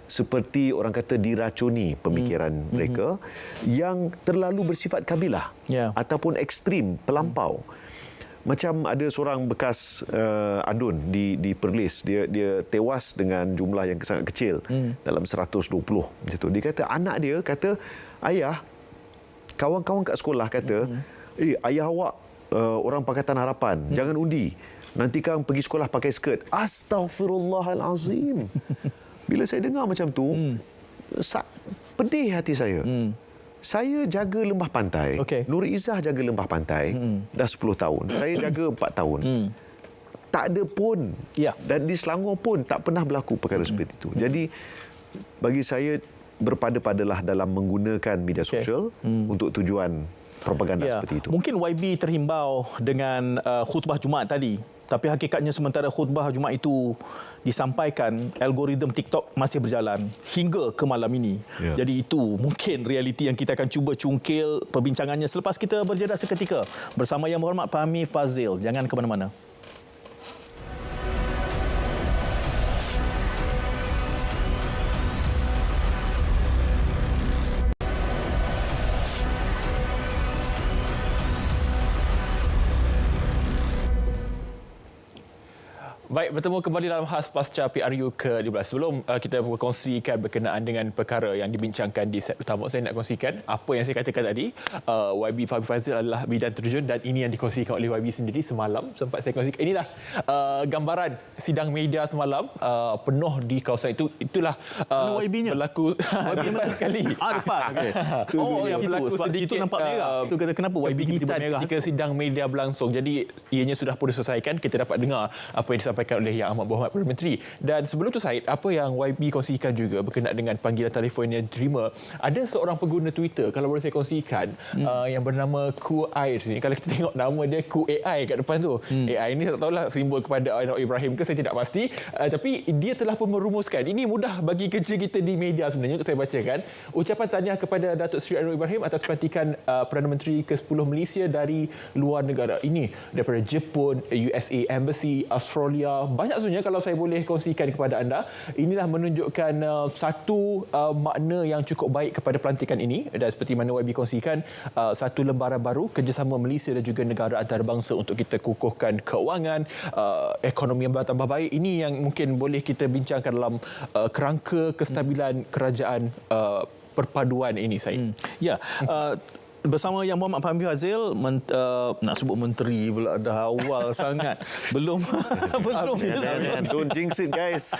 seperti orang kata diracuni pemikiran mereka yang terlalu bersifat kabilah ataupun ekstrim, pelampau. Macam ada seorang bekas adun di Perlis, dia tewas dengan jumlah yang sangat kecil, dalam 120 macam tu. Dia kata anak dia kata, ayah, kawan-kawan kat sekolah kata, ayah awak orang Pakatan Harapan, jangan undi. nanti kang pergi sekolah pakai skirt. Astaghfirullahalazim. Bila saya dengar macam tu, pedih hati saya. Saya jaga lembah pantai. Nur Izzah jaga lembah pantai dah 10 tahun. Saya jaga 4 tahun. Tak ada pun. Dan di Selangor pun tak pernah berlaku perkara seperti itu. Jadi bagi saya berpada-padalah dalam menggunakan media sosial untuk tujuan propaganda seperti itu. Mungkin YB terhimbau dengan khutbah Jumaat tadi. Tapi hakikatnya sementara khutbah Jumaat itu disampaikan, algoritma TikTok masih berjalan hingga ke malam ini. Jadi itu mungkin realiti yang kita akan cuba cungkil perbincangannya selepas kita berjeda seketika bersama Yang Berhormat Pak Hamid Fazil. Jangan ke mana-mana. Baik, bertemu kembali dalam khas pasca PRU ke-15. Sebelum kita berkongsikan berkenaan dengan perkara yang dibincangkan di set utama, saya nak kongsikan apa yang saya katakan tadi. YB Fahmi Fazil adalah bidan terjun dan ini yang dikongsikan oleh YB sendiri semalam. Sempat saya kongsikan. Inilah gambaran sidang media semalam penuh di kawasan itu. Itulah YB-nya berlaku depan sekali. Depan. Yang berlaku sedikit itu nampak merah. Itu kata kenapa YB tiba-tiba merah ketika sidang media berlangsung. Jadi ianya sudah pun diselesaikan. Kita dapat dengar apa yang disampaikan oleh Yang Amat Berhormat Perdana Menteri. Dan sebelum itu Syed, apa yang YB kongsikan juga berkenaan dengan panggilan telefon yang diterima. Ada seorang pengguna Twitter, kalau boleh saya kongsikan, yang bernama Ku Air sini. Kalau kita tengok nama dia Ku AI kat depan tu. AI ni tak tahulah simbol kepada Anwar Ibrahim ke, saya tidak pasti. Tapi dia telah pun merumuskan. Ini mudah bagi kerja kita di media sebenarnya untuk saya bacakan. Ucapan tahniah kepada Datuk Seri Anwar Ibrahim atas pelantikan Perdana Menteri ke-10 Malaysia dari luar negara. Ini daripada Jepun, USA Embassy, Australia. Banyak sebenarnya kalau saya boleh kongsikan kepada anda. Inilah menunjukkan satu makna yang cukup baik kepada pelantikan ini. Dan seperti mana YB kongsikan, satu lembaran baru kerjasama Malaysia dan juga negara antarabangsa untuk kita kukuhkan keuangan, ekonomi yang bertambah baik. Ini yang mungkin boleh kita bincangkan dalam kerangka kestabilan kerajaan perpaduan ini, Syed. Bersama Yang Berhormat Pak Hamid Fazil, nak sebut menteri pula dah awal sangat. Belum. Don't jinx it, guys.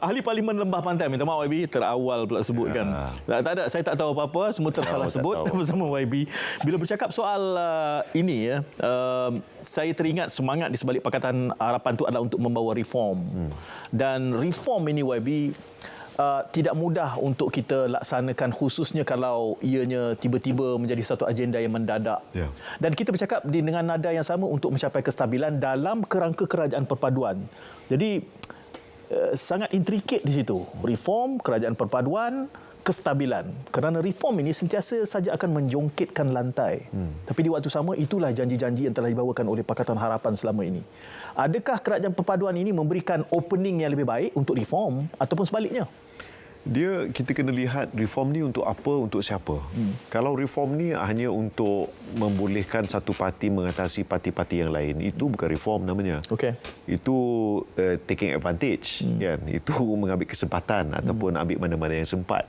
Ahli Parlimen Lembah Pantai, minta maaf YB, terawal pula sebutkan. Tak ada, saya tak tahu apa-apa, semua tersalah sebut bersama YB. Bila bercakap soal ini, saya teringat semangat di sebalik Pakatan Harapan itu adalah untuk membawa reform. Dan reform ini YB tidak mudah untuk kita laksanakan, khususnya kalau ianya tiba-tiba menjadi satu agenda yang mendadak. Dan kita bercakap dengan nada yang sama untuk mencapai kestabilan dalam kerangka kerajaan perpaduan. Jadi sangat intrikat di situ. Reform, kerajaan perpaduan, kestabilan. Kerana reform ini sentiasa saja akan menjongkitkan lantai. Tapi di waktu sama, itulah janji-janji yang telah dibawakan oleh Pakatan Harapan selama ini. Adakah kerajaan perpaduan ini memberikan opening yang lebih baik untuk reform ataupun sebaliknya? Kita kena lihat reform ni untuk apa, untuk siapa. Kalau reform ni hanya untuk membolehkan satu parti mengatasi parti-parti yang lain, itu bukan reform namanya. Itu taking advantage, kan? Itu mengambil kesempatan ataupun ambil mana-mana yang sempat.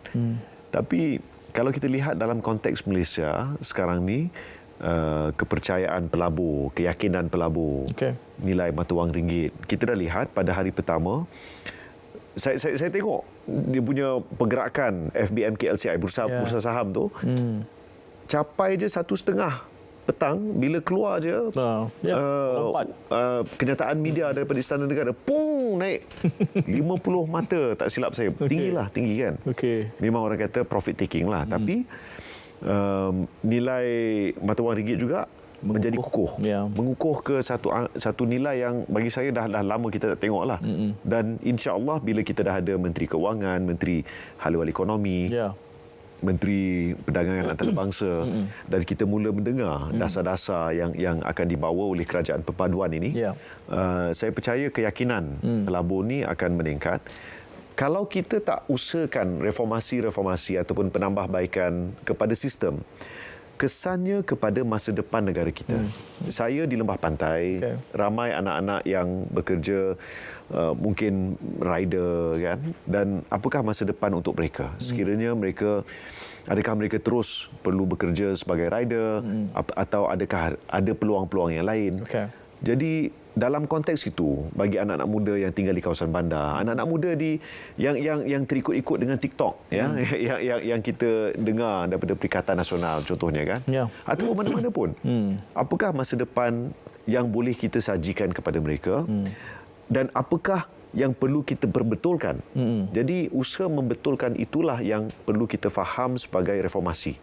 Tapi kalau kita lihat dalam konteks Malaysia sekarang ni, kepercayaan pelabur, keyakinan pelabur, nilai mata wang ringgit, kita dah lihat pada hari pertama. Saya tengok dia punya pergerakan FBM KLCI, bursa saham tu, capai je 1.5 petang, bila keluar je kenyataan media daripada Istana Negara, naik 50 mata, tak silap saya. Tinggi kan. Memang orang kata profit taking lah. Tapi nilai mata wang ringgit juga menjadi kukuh. Mengukuh ke satu nilai yang bagi saya dah lama kita tak tengok lah. Dan insya-Allah bila kita dah ada Menteri Keuangan, Menteri Haluan Ekonomi, Menteri Perdagangan Antarabangsa, dan kita mula mendengar dasar-dasar yang akan dibawa oleh kerajaan perpaduan ini, saya percaya keyakinan pelabur ni akan meningkat. Kalau kita tak usahakan reformasi ataupun penambahbaikan kepada sistem, kesannya kepada masa depan negara kita. Saya di Lembah Pantai, ramai anak-anak yang bekerja, mungkin rider kan, dan apakah masa depan untuk mereka? Sekiranya adakah mereka terus perlu bekerja sebagai rider atau adakah ada peluang-peluang yang lain? Jadi dalam konteks itu, bagi anak-anak muda yang tinggal di kawasan bandar, anak-anak muda yang terikut-ikut dengan TikTok, yang kita dengar daripada Perikatan Nasional contohnya kan, atau mana-mana pun, apakah masa depan yang boleh kita sajikan kepada mereka, dan apakah yang perlu kita perbetulkan. Jadi usaha membetulkan itulah yang perlu kita faham sebagai reformasi.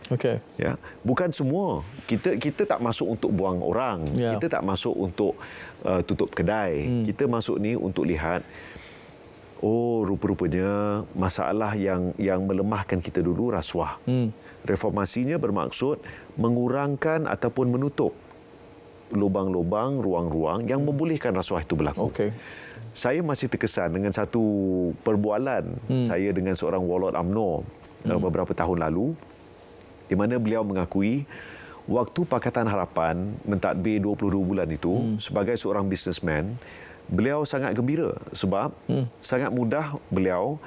Ya, bukan semua. Kita tak masuk untuk buang orang. Kita tak masuk untuk tutup kedai. Kita masuk ni untuk lihat, oh, rupa-rupanya masalah yang melemahkan kita dulu rasuah. Reformasinya bermaksud mengurangkan ataupun menutup lubang-lubang, ruang-ruang yang membolehkan rasuah itu berlaku. Saya masih terkesan dengan satu perbualan saya dengan seorang warlord UMNO beberapa tahun lalu, di mana beliau mengakui waktu Pakatan Harapan mentadbir 22 bulan itu, sebagai seorang businessman, beliau sangat gembira sebab sangat mudah beliau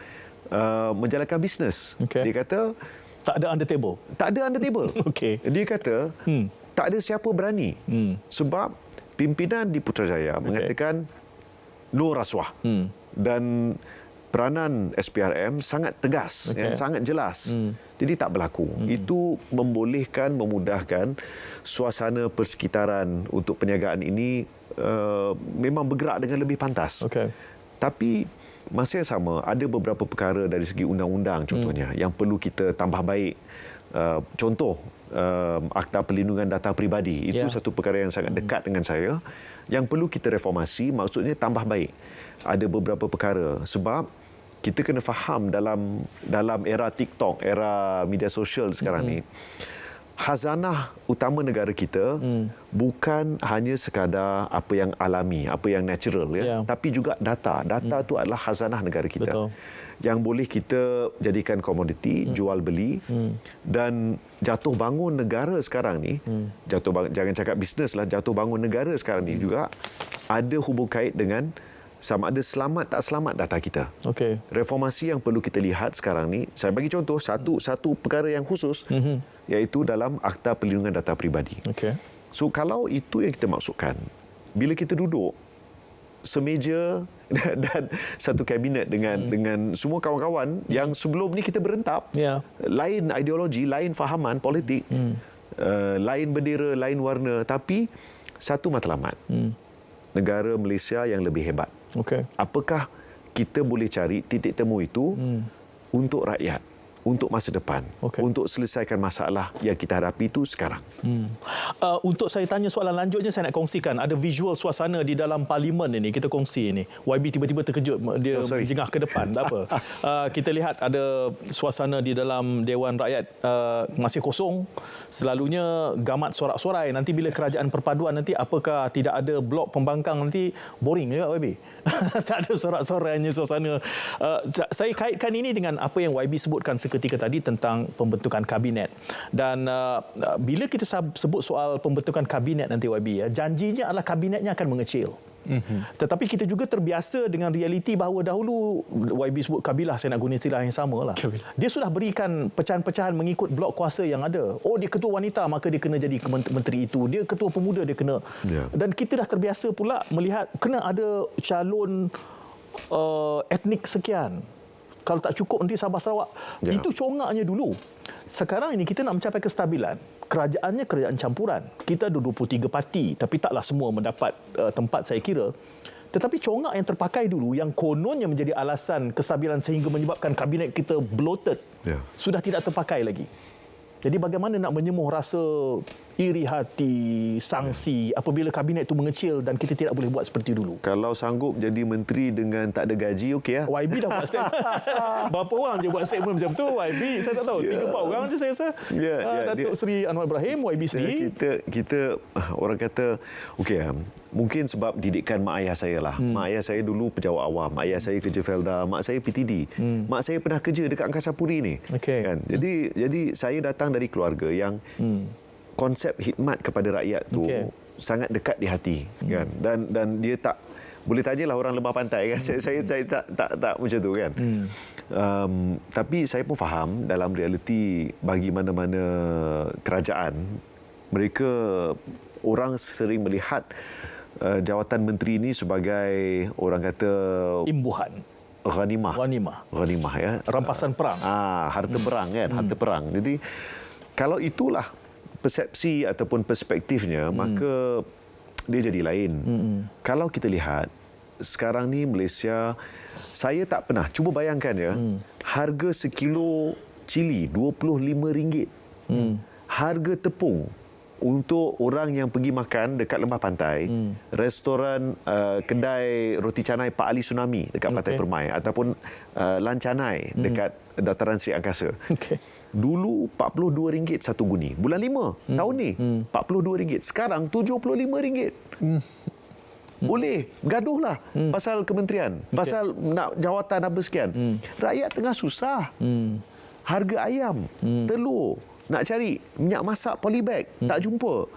menjalankan bisnes. Dia kata tak ada under table. Tak ada under table. Dia kata tak ada siapa berani sebab pimpinan di Putrajaya mengatakan no rasuah. Dan peranan SPRM sangat tegas, sangat jelas. Jadi tak berlaku. Itu memudahkan suasana persekitaran untuk perniagaan ini memang bergerak dengan lebih pantas. Tapi masa yang sama, ada beberapa perkara dari segi undang-undang contohnya yang perlu kita tambah baik. Contoh, Akta Perlindungan Data Peribadi, itu satu perkara yang sangat dekat dengan saya, yang perlu kita reformasi, maksudnya tambah baik. Ada beberapa perkara sebab kita kena faham dalam era TikTok, era media sosial sekarang ni, khazanah utama negara kita bukan hanya sekadar apa yang alami, apa yang natural, tapi juga data. Data itu adalah khazanah negara kita. Yang boleh kita jadikan komoditi, jual beli, dan jatuh bangun negara sekarang ni, jangan cakap bisnes lah, jatuh bangun negara sekarang ni juga ada hubung kait dengan sama ada selamat tak selamat data kita. Reformasi yang perlu kita lihat sekarang ni, saya bagi contoh satu perkara yang khusus, iaitu dalam Akta Perlindungan Data Peribadi. So kalau itu yang kita maksudkan, bila kita duduk semeja dan satu kabinet dengan semua kawan-kawan yang sebelum ni kita berentap, lain ideologi, lain fahaman politik, lain bendera, lain warna, tapi satu matlamat, negara Malaysia yang lebih hebat. Apakah kita boleh cari titik temu itu untuk rakyat, untuk masa depan, untuk selesaikan masalah yang kita hadapi itu sekarang. Untuk saya tanya soalan lanjutnya, saya nak kongsikan ada visual suasana di dalam parlimen ini, kita kongsi ini. YB tiba-tiba terkejut, dia menjengah ke depan, tak apa. Kita lihat ada suasana di dalam Dewan Rakyat masih kosong. Selalunya gamat sorak-sorai. Nanti bila kerajaan perpaduan nanti, apakah tidak ada blok pembangkang nanti, boring juga YB. Tak ada sorak-sorainya suasana. Saya kaitkan ini dengan apa yang YB sebutkan seketika tadi tentang pembentukan kabinet. Dan bila kita sebut soal pembentukan kabinet nanti YB, janjinya adalah kabinetnya akan mengecil. Tetapi kita juga terbiasa dengan realiti bahawa dahulu YB sebut kabilah, saya nak guna istilah yang sama lah. Dia sudah berikan pecahan-pecahan mengikut blok kuasa yang ada. Oh, dia ketua wanita, maka dia kena jadi menteri itu. Dia ketua pemuda, dia kena. Dan kita dah terbiasa pula melihat kena ada calon etnik sekian. Kalau tak cukup nanti Sabah Sarawak. Itu congaknya dulu. Sekarang ini kita nak mencapai kestabilan. Kerajaannya kerajaan campuran. Kita ada 23 parti, tapi taklah semua mendapat tempat, saya kira. Tetapi congak yang terpakai dulu, yang kononnya menjadi alasan kestabilan sehingga menyebabkan kabinet kita bloated, sudah tidak terpakai lagi. Jadi bagaimana nak menyemuh rasa iri hati, sangsi apabila kabinet itu mengecil dan kita tidak boleh buat seperti dulu? Kalau sanggup jadi menteri dengan tak ada gaji, okey lah. YB dah buat statement. Berapa orang je buat statement macam tu? YB, saya tak tahu. 3-4 orang je saya rasa. Datuk Seri Anwar Ibrahim, YB sendiri. Kita orang kata, okey, mungkin sebab didikan mak ayah saya lah. Mak ayah saya dulu pejabat awam. Mak ayah saya kerja Felda. Mak saya PTD. Mak saya pernah kerja dekat Angkasa Puri ni. Kan? Jadi saya datang dari keluarga yang konsep khidmat kepada rakyat tu sangat dekat di hati kan, dan dia tak boleh tanyalah orang lembah pantai kan, saya tak macam tu kan. Tapi saya pun faham dalam realiti bagi mana-mana kerajaan, mereka orang sering melihat jawatan menteri ini sebagai orang kata imbuhan ghanimah ya, rampasan perang, harta perang kan, harta perang. Jadi kalau itulah persepsi ataupun perspektifnya, maka dia jadi lain. Kalau kita lihat sekarang ni Malaysia, saya tak pernah, cuba bayangkan ya, harga sekilo cili RM25. Harga tepung untuk orang yang pergi makan dekat lembah pantai, restoran, kedai roti canai Pak Ali Tsunami dekat Pantai Permai, ataupun Lancanai dekat Dataran Seri Angkasa. Dulu RM42 satu guni. Bulan 5 tahun ni RM42. Sekarang RM75. Boleh gaduhlah pasal kementerian, pasal nak jawatan apa sekian. Rakyat tengah susah. Harga ayam, telur, nak cari minyak masak polybag, tak jumpa.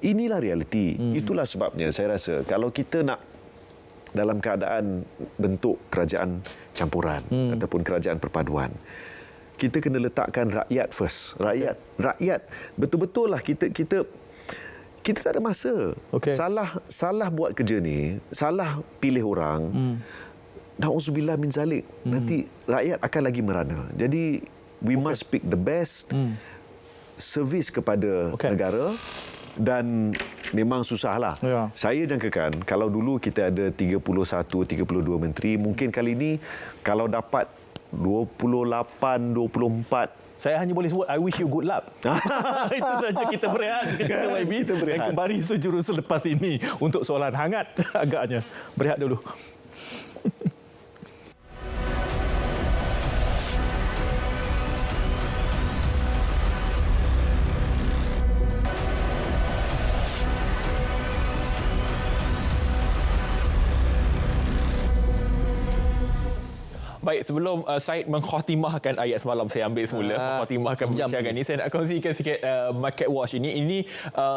Inilah realiti. Itulah sebabnya saya rasa kalau kita nak dalam keadaan bentuk kerajaan campuran ataupun kerajaan perpaduan, kita kena letakkan rakyat first. Rakyat betul-betul lah kita tak ada masa. Salah buat kerja ni, salah pilih orang. Na'udzubillah min zalik. Nanti rakyat akan lagi merana. Jadi we must pick the best servis kepada negara, dan memang susahlah. Saya jangkakan kalau dulu kita ada 31, 32 menteri, mungkin kali ini kalau dapat 28, 24, saya hanya boleh sebut I wish you good luck. Itu saja, kita berehat. Kita YB dan kembali sejurus selepas ini untuk soalan hangat agaknya. Berehat dulu. Baik, sebelum Syed mengkhatimahkan ayat semalam, saya ambil semula mengkhatimahkan perbincangan ini, saya nak kongsikan sikit Market Watch ini. Ini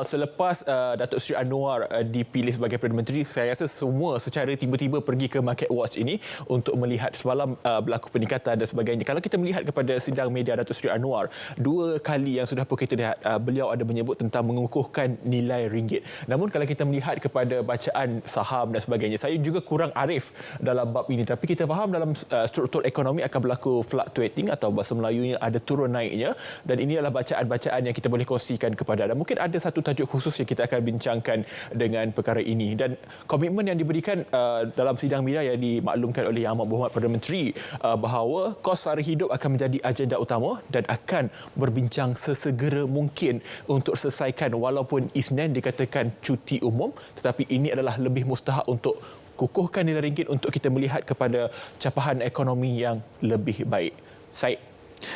selepas Datuk Seri Anwar dipilih sebagai Perdana Menteri, saya rasa semua secara tiba-tiba pergi ke Market Watch ini untuk melihat semalam berlaku peningkatan dan sebagainya. Kalau kita melihat kepada sidang media Datuk Seri Anwar, 2 kali yang sudah pun kita lihat beliau ada menyebut tentang mengukuhkan nilai ringgit. Namun kalau kita melihat kepada bacaan saham dan sebagainya, saya juga kurang arif dalam bab ini, tapi kita faham dalam struktur ekonomi akan berlaku fluctuating atau bahasa Melayunya ada turun naiknya, dan ini adalah bacaan-bacaan yang kita boleh kongsikan kepada anda. Mungkin ada satu tajuk khusus yang kita akan bincangkan dengan perkara ini, dan komitmen yang diberikan dalam sidang media yang dimaklumkan oleh Yang Amat Berhormat Perdana Menteri bahawa kos sara hidup akan menjadi agenda utama dan akan berbincang sesegera mungkin untuk selesaikan, walaupun Isnin dikatakan cuti umum, tetapi ini adalah lebih mustahak untuk kukuhkan nilai ringgit untuk kita melihat kepada capahan ekonomi yang lebih baik. Syed,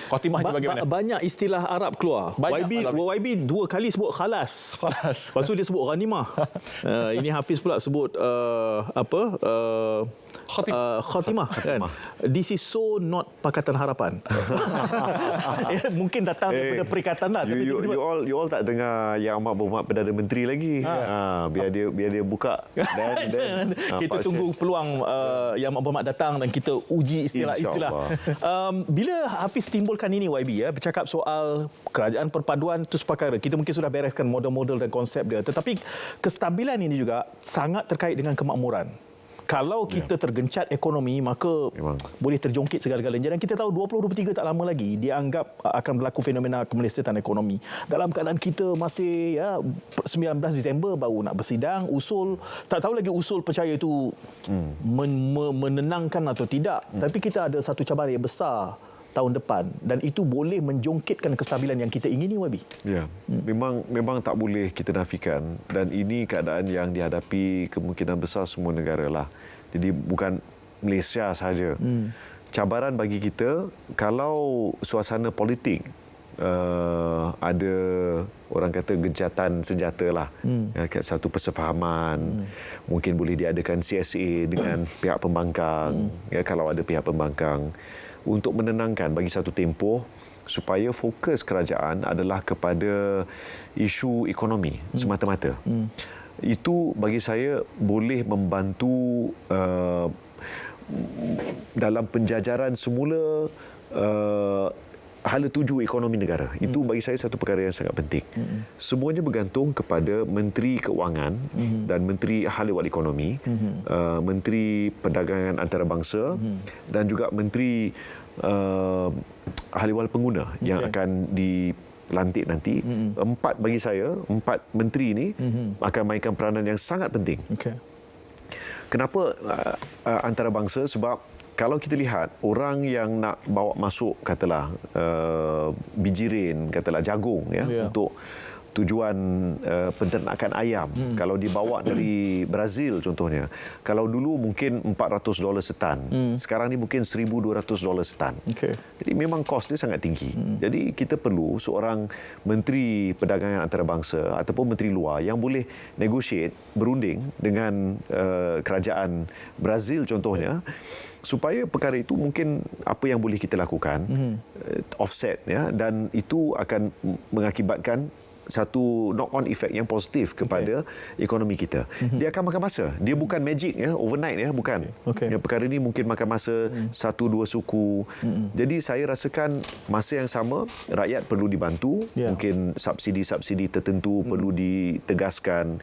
khatimahnya bagaimana? Banyak istilah Arab keluar. YB 2 kali sebut khalas. Lepas tu dia sebut ghanimah. Ini Hafiz pula sebut khatimah kan. This is so not Pakatan Harapan. Mungkin datang daripada perikatan lah. You all tak dengar Yang Amat Berhormat Perdana Menteri lagi. Biar dia buka. Dan kita tunggu peluang Yang Amat Berhormat datang dan kita uji istilah-istilah. Bila Hafiz timbulkan ini YB bercakap soal kerajaan perpaduan, itu seperkara. Kita mungkin sudah bereskan model-model dan konsep dia. Tetapi kestabilan ini juga sangat terkait dengan kemakmuran. Kalau kita tergencat ekonomi, maka boleh terjongkit segala-galanya. Dan kita tahu 2023 tak lama lagi dianggap akan berlaku fenomena kemelesetan ekonomi. Dalam keadaan kita masih 19 Disember baru nak bersidang, usul, tak tahu lagi usul percaya itu menenangkan atau tidak. Tapi kita ada satu cabaran yang besar tahun depan, dan itu boleh menjongkitkan kestabilan yang kita ingini, Wabi. Ya, memang tak boleh kita nafikan, dan ini keadaan yang dihadapi kemungkinan besar semua negara lah. Jadi bukan Malaysia sahaja. Cabaran bagi kita kalau suasana politik ada orang kata gencatan senjata lah, satu persefahaman, mungkin boleh diadakan CSA dengan pihak pembangkang, kalau ada pihak pembangkang, untuk menenangkan bagi satu tempoh supaya fokus kerajaan adalah kepada isu ekonomi semata-mata. Itu bagi saya boleh membantu dalam penjajaran semula hala tuju ekonomi negara. Itu bagi saya satu perkara yang sangat penting. Semuanya bergantung kepada Menteri Keuangan dan Menteri Ahli Ehwal Ekonomi, Menteri Perdagangan Antarabangsa dan juga Menteri Ahli Ehwal Pengguna yang akan dilantik nanti. Bagi saya, 4 menteri ini akan mainkan peranan yang sangat penting. Kenapa antarabangsa? Sebab kalau kita lihat orang yang nak bawa masuk katalah bijirin, katalah jagung untuk tujuan penternakan ayam, kalau dibawa dari Brazil contohnya, kalau dulu mungkin $400 setan, sekarang ni mungkin $1,200 setan. Jadi memang kos dia sangat tinggi. Jadi kita perlu seorang Menteri Perdagangan Antarabangsa ataupun Menteri Luar yang boleh negotiate, berunding dengan kerajaan Brazil contohnya, supaya perkara itu mungkin apa yang boleh kita lakukan, offset dan itu akan mengakibatkan satu knock-on effect yang positif kepada ekonomi kita. Dia akan makan masa. Dia bukan magic overnight bukan. Yang perkara ini mungkin makan masa 1-2 suku. Jadi saya rasakan masa yang sama rakyat perlu dibantu. Mungkin subsidi-subsidi tertentu perlu ditegaskan.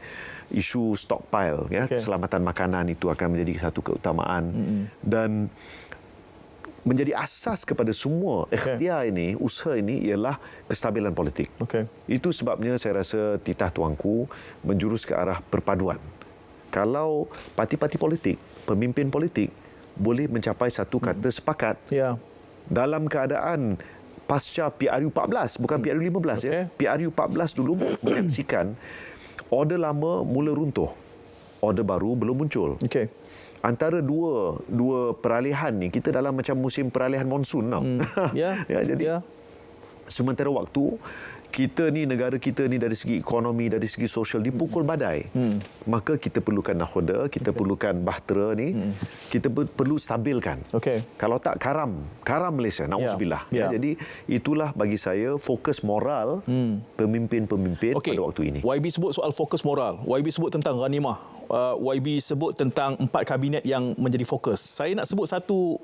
Isu stockpile keselamatan makanan itu akan menjadi satu keutamaan dan menjadi asas kepada semua ikhtiar ini, usaha ini ialah kestabilan politik. Itu sebabnya saya rasa titah tuanku menjurus ke arah perpaduan. Kalau parti-parti politik, pemimpin politik boleh mencapai satu kata sepakat dalam keadaan pasca PRU 14, bukan PRU 15 PRU 14 dulu menyaksikan order lama mula runtuh, order baru belum muncul. Antara dua peralihan ni, kita dalam macam musim peralihan monsun tau. Jadi sementara waktu kita ni, negara kita ni dari segi ekonomi, dari segi sosial dipukul badai, maka kita perlukan nakhoda, kita perlukan bahtera ni, kita perlu stabilkan. Kalau tak karam Malaysia, na'udzubillah. Jadi itulah bagi saya fokus moral pemimpin-pemimpin pada waktu ini. YB sebut soal fokus moral, YB sebut tentang ghanimah, YB sebut tentang 4 kabinet yang menjadi fokus. Saya nak sebut satu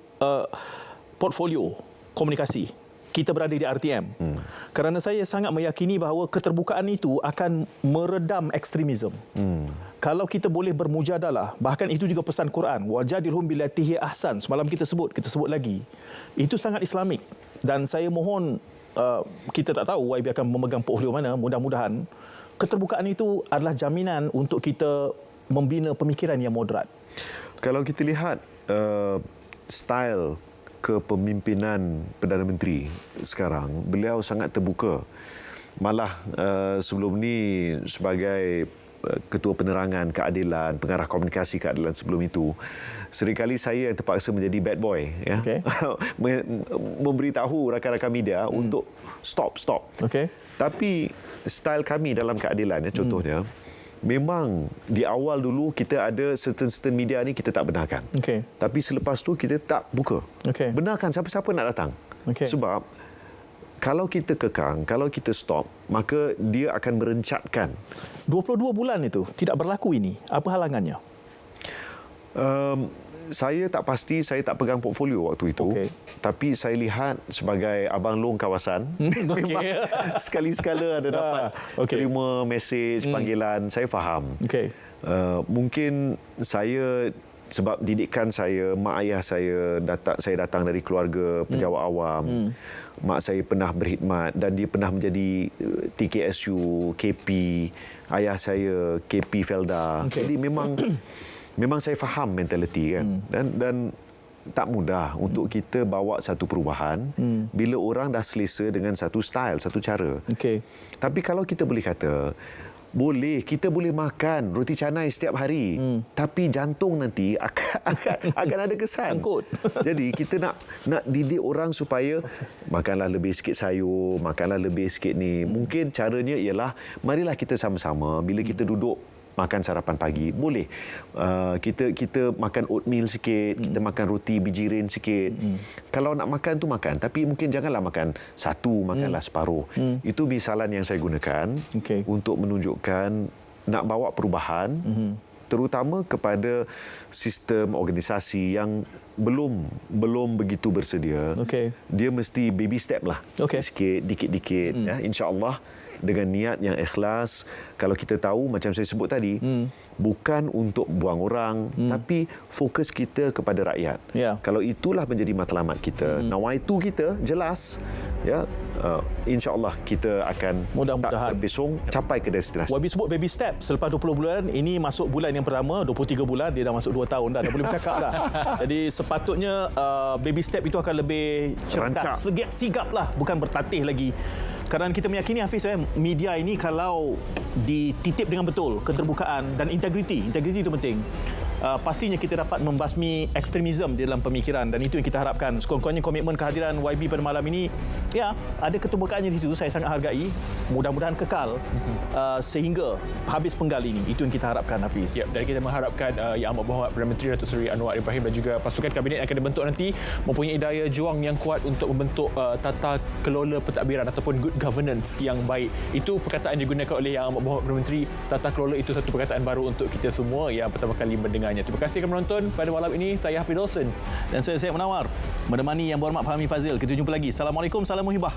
portfolio komunikasi. Kita berada di RTM. Kerana saya sangat meyakini bahawa keterbukaan itu akan meredam ekstremisme. Kalau kita boleh bermujadalah, bahkan itu juga pesan Quran, wajadilhum billati hi ahsan, semalam kita sebut lagi. Itu sangat Islamik dan saya mohon kita tak tahu YB akan memegang portfolio mana, mudah-mudahan keterbukaan itu adalah jaminan untuk kita membina pemikiran yang moderat. Kalau kita lihat style kepemimpinan Perdana Menteri sekarang, beliau sangat terbuka. Malah sebelum ni sebagai Ketua Penerangan Keadilan, Pengarah Komunikasi Keadilan sebelum itu, seringkali saya yang terpaksa menjadi bad boy memberitahu rakan-rakan media untuk stop. Tapi style kami dalam keadilan contohnya, memang di awal dulu kita ada certain media ni kita tak benarkan. Tapi selepas tu kita tak buka. Benarkan siapa-siapa nak datang. Sebab kalau kita kekang, kalau kita stop, maka dia akan merencatkan. 22 bulan itu tidak berlaku ini. Apa halangannya? Saya tak pasti, saya tak pegang portfolio waktu itu. Tapi saya lihat sebagai abang long kawasan, memang sekali-sekala ada dapat terima mesej, panggilan, saya faham. Mungkin saya, sebab didikan saya, mak ayah saya datang dari keluarga pejabat awam. Mak saya pernah berkhidmat dan dia pernah menjadi TKSU, KP, ayah saya KP Felda. Jadi memang saya faham mentaliti dan tak mudah untuk kita bawa satu perubahan bila orang dah selesa dengan satu style, satu cara. Tapi kalau kita boleh kata, kita boleh makan roti canai setiap hari, tapi jantung nanti akan ada kesan. Jadi kita nak didik orang supaya makanlah lebih sikit sayur, makanlah lebih sikit ni. Mungkin caranya ialah marilah kita sama-sama bila kita duduk makan sarapan pagi, boleh. Kita makan oatmeal sikit, kita makan roti bijirin sikit. Kalau nak makan tu makan, tapi mungkin janganlah makan satu, makanlah separuh. Itu misalan yang saya gunakan untuk menunjukkan nak bawa perubahan, terutama kepada sistem organisasi yang belum begitu bersedia. Dia mesti baby step lah, sikit, dikit-dikit. Ya, InsyaAllah dengan niat yang ikhlas. Kalau kita tahu macam saya sebut tadi, bukan untuk buang orang, tapi fokus kita kepada rakyat. Kalau itulah menjadi matlamat kita, nawaitu kita jelas, ya, insya-Allah kita akan mudah-mudahan berbesong capai ke destinasi. Wabi sebut baby step selepas 20 bulan, ini masuk bulan yang pertama, 23 bulan, dia dah masuk 2 tahun dah boleh bercakap dah. Jadi sepatutnya baby step itu akan lebih cerdas, sigap lah, bukan bertatih lagi. Kerana kita meyakini, Hafiz, media ini kalau dititip dengan betul, keterbukaan dan integriti itu penting. Pastinya kita dapat membasmi ekstremisme di dalam pemikiran, dan itu yang kita harapkan. Sekurang-kurangnya komitmen kehadiran YB pada malam ini, ya, ada keterbukaannya di situ, saya sangat hargai. Mudah-mudahan kekal sehingga habis penggal ini. Itu yang kita harapkan, Hafiz. Ya, dan kita mengharapkan Yang Amat Berhormat Perdana Menteri Datuk Seri Anwar Ibrahim dan juga pasukan kabinet yang akan dibentuk nanti mempunyai daya juang yang kuat untuk membentuk tata kelola pentadbiran ataupun good governance yang baik. Itu perkataan digunakan oleh Yang Amat Berhormat Perdana Menteri. Tata kelola itu satu perkataan baru untuk kita semua yang pertama kali mendengar. Terima kasih kerana menonton pada malam ini. Saya Hafid Olsen dan saya Syed Munawar menemani Yang Berhormat Fahmi Fazil. Kita jumpa lagi. Assalamualaikum, salam muhibah.